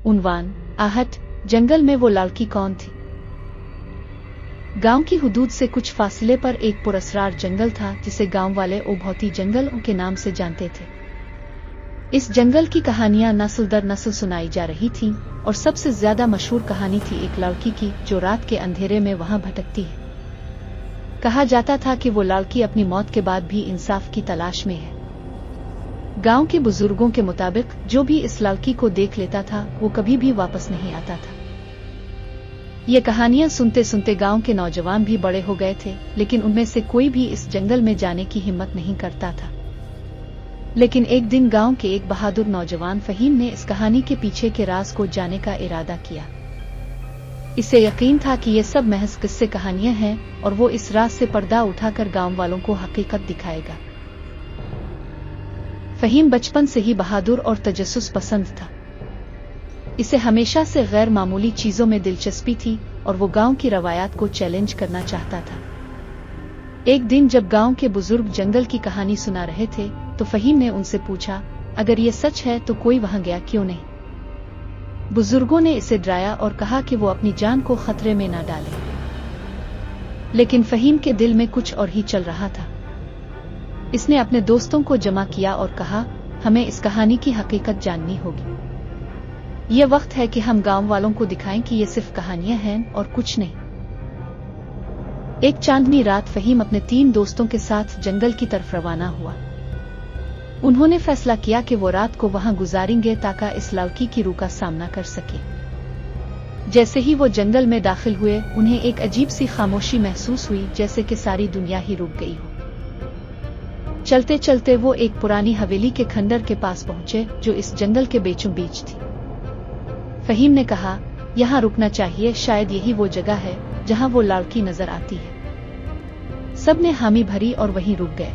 उन्वान आहट जंगल में वो लड़की कौन थी। गांव की हुदूद से कुछ फासले पर एक पुरस्रार जंगल था जिसे गांव वाले ओभौती जंगल के नाम से जानते थे। इस जंगल की कहानियां नस्ल दर नस्ल सुनाई जा रही थीं और सबसे ज्यादा मशहूर कहानी थी एक लड़की की जो रात के अंधेरे में वहां भटकती है। कहा जाता था कि वो लड़की अपनी मौत के बाद भी इंसाफ की तलाश में है। गांव के बुजुर्गों के मुताबिक जो भी इस लड़की को देख लेता था वो कभी भी वापस नहीं आता था। ये कहानियां सुनते सुनते गांव के नौजवान भी बड़े हो गए थे, लेकिन उनमें से कोई भी इस जंगल में जाने की हिम्मत नहीं करता था। लेकिन एक दिन गांव के एक बहादुर नौजवान फहीम ने इस कहानी के पीछे के राज को जानने का इरादा किया। इसे यकीन था कि ये सब महज किस्से कहानियां हैं और वो इस राज से पर्दा उठाकर गांव वालों को हकीकत दिखाएगा। फहीम बचपन से ही बहादुर और तजस्सुस पसंद था। इसे हमेशा से गैर मामूली चीजों में दिलचस्पी थी और वो गांव की रवायात को चैलेंज करना चाहता था। एक दिन जब गांव के बुजुर्ग जंगल की कहानी सुना रहे थे तो फहीम ने उनसे पूछा, अगर ये सच है तो कोई वहां गया क्यों नहीं। बुजुर्गों ने इसे डराया और कहा कि वो अपनी जान को खतरे में न डाले। लेकिन फहीम के दिल में कुछ और ही चल रहा था। इसने अपने दोस्तों को जमा किया और कहा, हमें इस कहानी की हकीकत जाननी होगी। यह वक्त है कि हम गांव वालों को दिखाएं कि ये सिर्फ कहानियां हैं और कुछ नहीं। एक चांदनी रात फहीम अपने 3 दोस्तों के साथ जंगल की तरफ रवाना हुआ। उन्होंने फैसला किया कि वो रात को वहां गुजारेंगे ताकि इस लड़की की रूह का सामना कर सके। जैसे ही वो जंगल में दाखिल हुए उन्हें एक अजीब सी खामोशी महसूस हुई, जैसे कि सारी दुनिया ही रुक गई हो। चलते चलते वो एक पुरानी हवेली के खंडर के पास पहुंचे जो इस जंगल के बीचों बीच थी। फहीम ने कहा, यहाँ रुकना चाहिए, शायद यही वो जगह है जहाँ वो लड़की नजर आती है। सबने हामी भरी और वहीं रुक गए।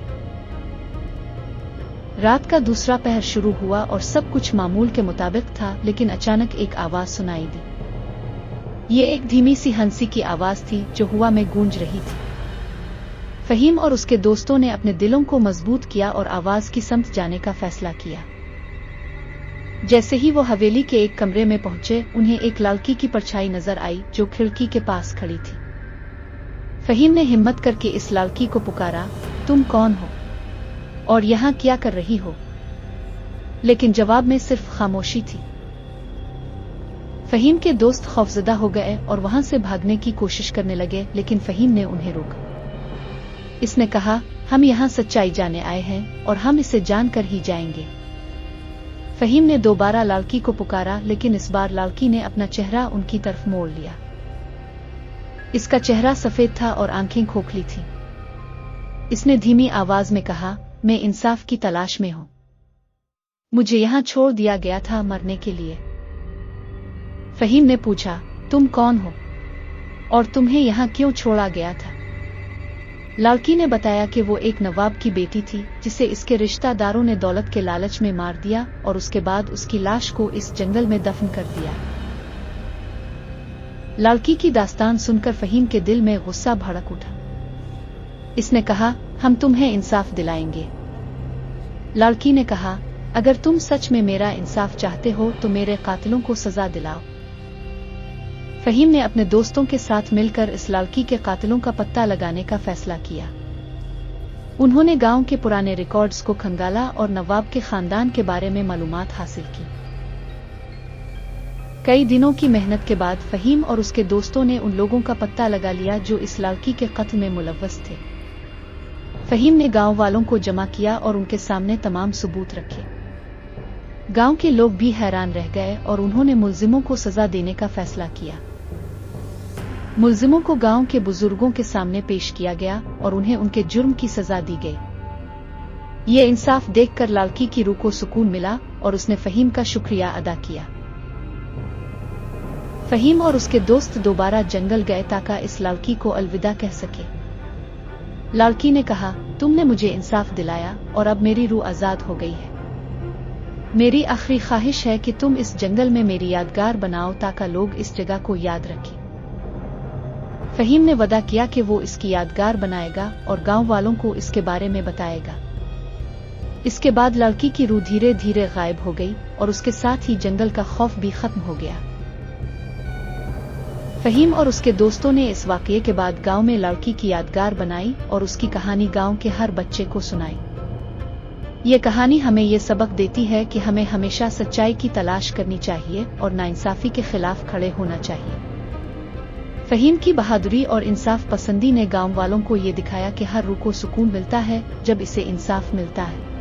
रात का दूसरा पहर शुरू हुआ और सब कुछ मामूल के मुताबिक था, लेकिन अचानक एक आवाज सुनाई दी। ये एक धीमी सी हंसी की आवाज थी जो हवा में गूंज रही थी। फहीम और उसके दोस्तों ने अपने दिलों को मजबूत किया और आवाज की समत जाने का फैसला किया। जैसे ही वो हवेली के एक कमरे में पहुंचे उन्हें एक लड़की की परछाई नजर आई जो खिड़की के पास खड़ी थी। फहीम ने हिम्मत करके इस लड़की को पुकारा, तुम कौन हो और यहाँ क्या कर रही हो? लेकिन जवाब में सिर्फ खामोशी थी। फहीम के दोस्त खौफजदा हो गए और वहां से भागने की कोशिश करने लगे, लेकिन फहीम ने उन्हें रोका। इसने कहा, हम यहाँ सच्चाई जानने आए हैं और हम इसे जानकर ही जाएंगे। फहीम ने दोबारा लड़की को पुकारा, लेकिन इस बार लड़की ने अपना चेहरा उनकी तरफ मोड़ लिया। इसका चेहरा सफेद था और आंखें खोखली थीं। इसने धीमी आवाज में कहा, मैं इंसाफ की तलाश में हूं। मुझे यहाँ छोड़ दिया गया था मरने के लिए। फहीम ने पूछा, तुम कौन हो और तुम्हें यहाँ क्यों छोड़ा गया था? लड़की ने बताया कि वो एक नवाब की बेटी थी जिसे इसके रिश्तेदारों ने दौलत के लालच में मार दिया और उसके बाद उसकी लाश को इस जंगल में दफन कर दिया। लड़की की दास्तान सुनकर फहीम के दिल में गुस्सा भड़क उठा। इसने कहा, हम तुम्हें इंसाफ दिलाएंगे। लड़की ने कहा, अगर तुम सच में मेरा इंसाफ चाहते हो तो मेरे कातिलों को सजा दिलाओ। फहीम ने अपने दोस्तों के साथ मिलकर इस लड़की के कातिलों का पता लगाने का फैसला किया। उन्होंने गांव के पुराने रिकॉर्ड्स को खंगाला और नवाब के खानदान के बारे में मालूमात हासिल की। कई दिनों की मेहनत के बाद फहीम और उसके दोस्तों ने उन लोगों का पता लगा लिया जो इस लड़की के कत्ल में मुलव्वस थे। फहीम ने गांव वालों को जमा किया और उनके सामने तमाम सबूत रखे। गांव के लोग भी हैरान रह गए और उन्होंने मुल्जिमों को सजा देने का फैसला किया। मुल्जिमों को गांव के बुजुर्गों के सामने पेश किया गया और उन्हें उनके जुर्म की सजा दी गई। ये इंसाफ देखकर लड़की की रूह को सुकून मिला और उसने फहीम का शुक्रिया अदा किया। फहीम और उसके दोस्त दोबारा जंगल गए ताकि इस लड़की को अलविदा कह सके। लड़की ने कहा, तुमने मुझे इंसाफ दिलाया और अब मेरी रूह आजाद हो गई है। मेरी आखिरी ख्वाहिश है कि तुम इस जंगल में मेरी यादगार बनाओ ताकि लोग इस जगह को याद रखें। फहीम ने वादा किया कि वो इसकी यादगार बनाएगा और गांव वालों को इसके बारे में बताएगा। इसके बाद लड़की की रूह धीरे धीरे गायब हो गई और उसके साथ ही जंगल का खौफ भी खत्म हो गया। फहीम और उसके दोस्तों ने इस वाकये के बाद गांव में लड़की की यादगार बनाई और उसकी कहानी गांव के हर बच्चे को सुनाई। ये कहानी हमें ये सबक देती है कि हमें हमेशा सच्चाई की तलाश करनी चाहिए और नाइंसाफी के खिलाफ खड़े होना चाहिए। फहीम की बहादुरी और इंसाफ पसंदी ने गांव वालों को ये दिखाया कि हर रूह को सुकून मिलता है जब इसे इंसाफ मिलता है।